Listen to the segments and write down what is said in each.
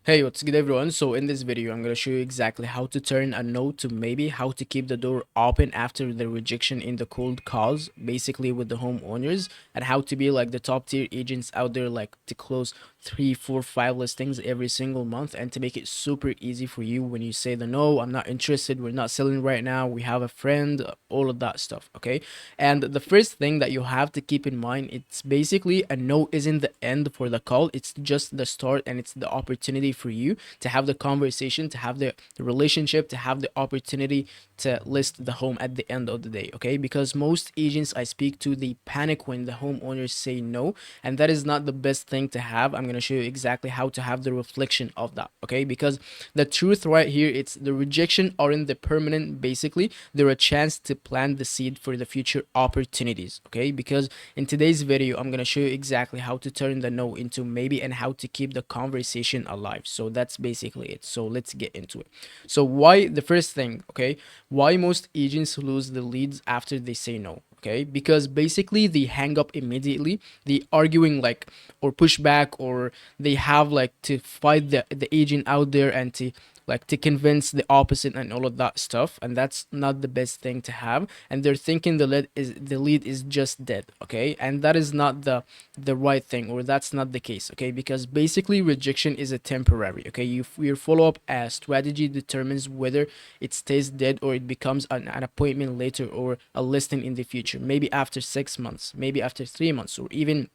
Hey, what's good everyone? So in this video, I'm going to show you exactly how to turn a no to maybe, how to keep the door open after the rejection in the cold calls, basically with the homeowners, and how to be like the top tier agents out there, like to close 3, 4, 5 listings every single month, and to make it super easy for you when you say the no, I'm not interested, we're not selling right now, we have a friend, all of that stuff, okay? And the first thing that you have to keep in mind, it's basically a no isn't the end for the call, it's just the start, and it's the opportunity for you to have the conversation, to have the relationship, to have the opportunity to list the home at the end of the day, okay? Because most agents I speak to, they panic when the homeowners say no, and that is not the best thing to have. I'm going to show you exactly how to have the reflection of that, okay? Because the truth right here, it's the rejection aren't the permanent, basically they're a chance to plant the seed for the future opportunities, okay? Because in today's video, I'm going to show you exactly how to turn the no into maybe, and how to keep the conversation alive. So that's basically it. So let's get into it. So why, the first thing, okay, why most agents lose the leads after they say no? Okay, because basically they hang up immediately, they arguing like, or push back, or they have like to fight the agent out there, and to like to convince the opposite and all of that stuff, and that's not the best thing to have. And they're thinking the lead is just dead, okay? And that is not the right thing, or that's not the case, okay? Because basically rejection is a temporary, okay? Your follow-up strategy determines whether it stays dead, or it becomes an appointment later, or a listing in the future, maybe after 6 months, maybe after 3 months, or even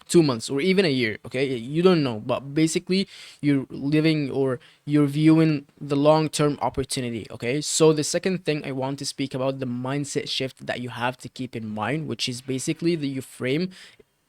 2 months, or even a year, okay? You don't know, but basically you're living, or you're viewing the long-term opportunity, okay? So the second thing I want to speak about, the mindset shift that you have to keep in mind, which is basically that you frame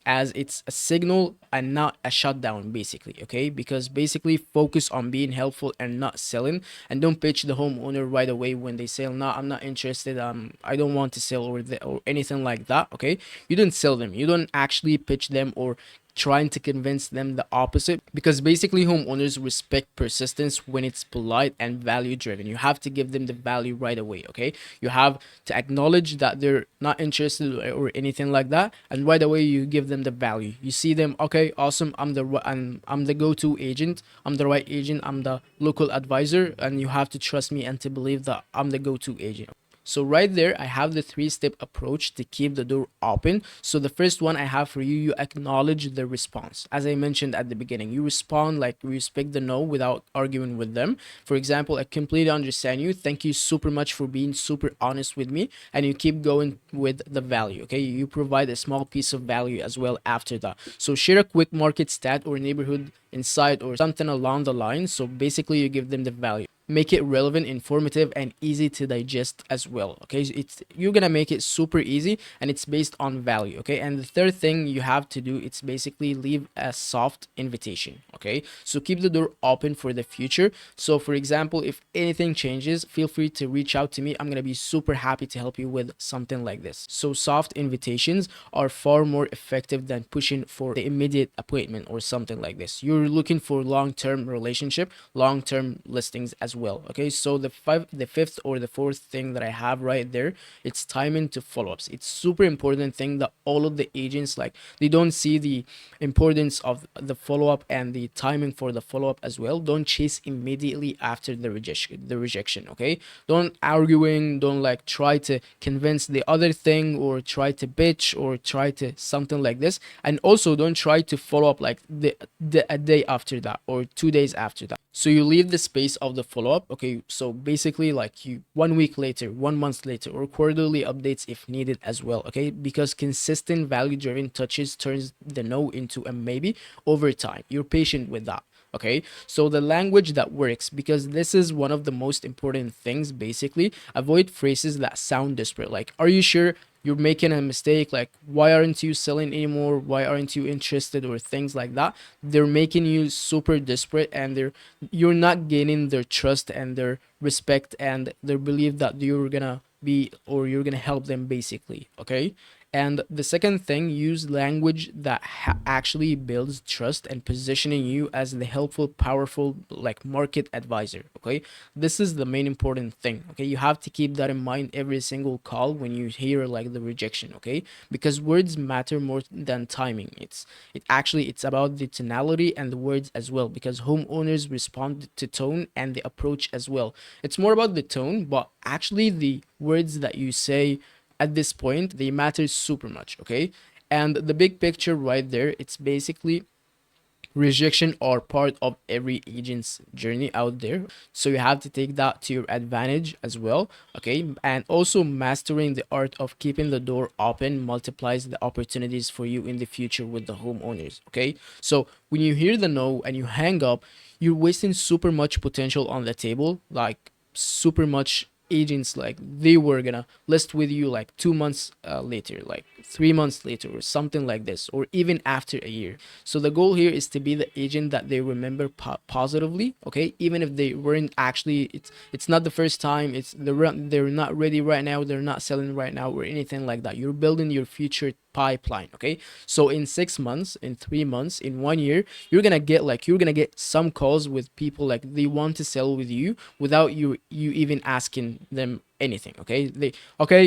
as it's a signal and not a shutdown, basically, okay? Because basically focus on being helpful and not selling, and don't pitch the homeowner right away when they say no, I'm not interested, I don't want to sell, or anything like that, okay? You don't sell them, you don't actually pitch them, or trying to convince them the opposite, because basically homeowners respect persistence when it's polite and value driven. You have to give them the value right away, okay? You have to acknowledge that they're not interested, or anything like that, and right away you give them the value. You see them, okay, awesome, I'm the go-to agent, I'm the right agent, I'm the local advisor, and you have to trust me and to believe that I'm the go-to agent. So right there, I have the three-step approach to keep the door open. So the first one I have for you, you acknowledge the response. As I mentioned at the beginning, you respond like you respect the no without arguing with them. For example, I completely understand you. Thank you super much for being super honest with me. And you keep going with the value, okay? You provide a small piece of value as well after that. So share a quick market stat or neighborhood insight or something along the line. So basically you give them the value. Make it relevant, informative, and easy to digest as well, okay? So it's, you're gonna make it super easy, and it's based on value, okay? And the third thing you have to do, it's basically leave a soft invitation, okay? So keep the door open for the future. So for example, if anything changes, feel free to reach out to me. I'm gonna be super happy to help you with something like this. So soft invitations are far more effective than pushing for the immediate appointment or something like this. You're looking for long-term relationship, long-term listings as well, okay? So the fifth or the fourth thing that I have right there, it's timing to follow-ups. It's super important thing that all of the agents, like, they don't see the importance of the follow-up and the timing for the follow-up as well. Don't chase immediately after the rejection, okay? Don't arguing, don't like try to convince the other thing, or try to bitch, or try to something like this. And also don't try to follow up like a day after that, or 2 days after that. So you leave the space of the follow-up, okay? So basically like you 1 week later, 1 month later, or quarterly updates if needed as well, okay? Because consistent value driven touches turns the no into a maybe over time. You're patient with that, okay? So the language that works, because this is one of the most important things, basically avoid phrases that sound desperate, like, are you sure you're making a mistake, like, why aren't you selling anymore, why aren't you interested, or things like that. They're making you super desperate, and you're not gaining their trust and their respect and their belief that you're gonna be, or you're gonna help them, basically, okay? And the second thing, use language that actually builds trust and positioning you as the helpful, powerful, like market advisor. Okay, this is the main important thing. Okay, you have to keep that in mind every single call when you hear like the rejection. Okay, because words matter more than timing. It's about the tonality and the words as well, because homeowners respond to tone and the approach as well. It's more about the tone, but actually the words that you say at this point, they matter super much. Okay, and the big picture right there, it's basically rejection are part of every agent's journey out there, so you have to take that to your advantage as well. Okay, and also mastering the art of keeping the door open multiplies the opportunities for you in the future with the homeowners. Okay, so when you hear the no and you hang up, you're wasting super much potential on the table, like super much agents like they were gonna list with you like 2 months later, like 3 months later, or something like this, or even after a year. So the goal here is to be the agent that they remember positively. Okay, even if they weren't actually, it's not the first time, they're not ready right now, they're not selling right now or anything like that. You're building your future pipeline. Okay, so in 6 months, in 3 months, in 1 year, you're gonna get some calls with people like they want to sell with you without you even asking them anything. Okay,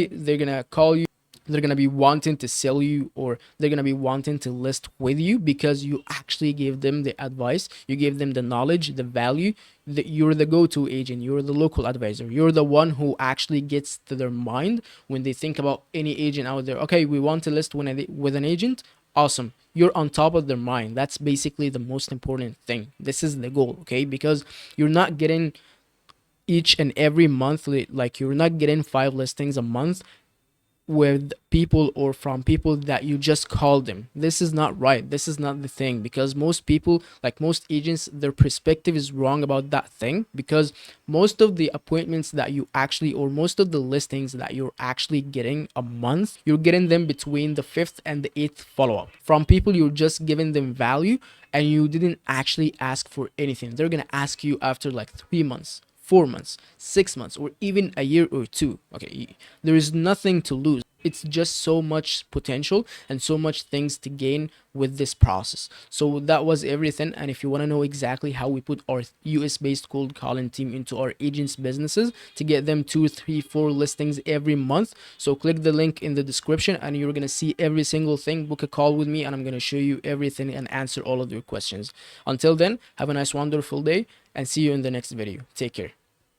they're gonna call you, they're gonna be wanting to sell you, or they're gonna be wanting to list with you because you actually gave them the advice, you gave them the knowledge, the value, that you're the go-to agent, you're the local advisor, you're the one who actually gets to their mind when they think about any agent out there. Okay, we want to list with an agent. Awesome, you're on top of their mind. That's basically the most important thing. This is the goal. Okay, because you're not getting each and every month, like you're not getting 5 listings a month with people or from people that you just called them. This is not right. This is not the thing, because most people, like most agents, their perspective is wrong about that thing, because most of the appointments that you actually, or most of the listings that you're actually getting a month, you're getting them between the fifth and the eighth follow-up from people you're just giving them value, and you didn't actually ask for anything. They're gonna ask you after like 3 months, 4 months, 6 months, or even a year or two. Okay, there is nothing to lose. It's just so much potential and so much things to gain with this process. So that was everything. And if you want to know exactly how we put our US based cold calling team into our agents' businesses to get them 2, 3, 4 listings every month, so click the link in the description and you're gonna see every single thing. Book a call with me and I'm gonna show you everything and answer all of your questions. Until then, have a nice, wonderful day and see you in the next video. Take care.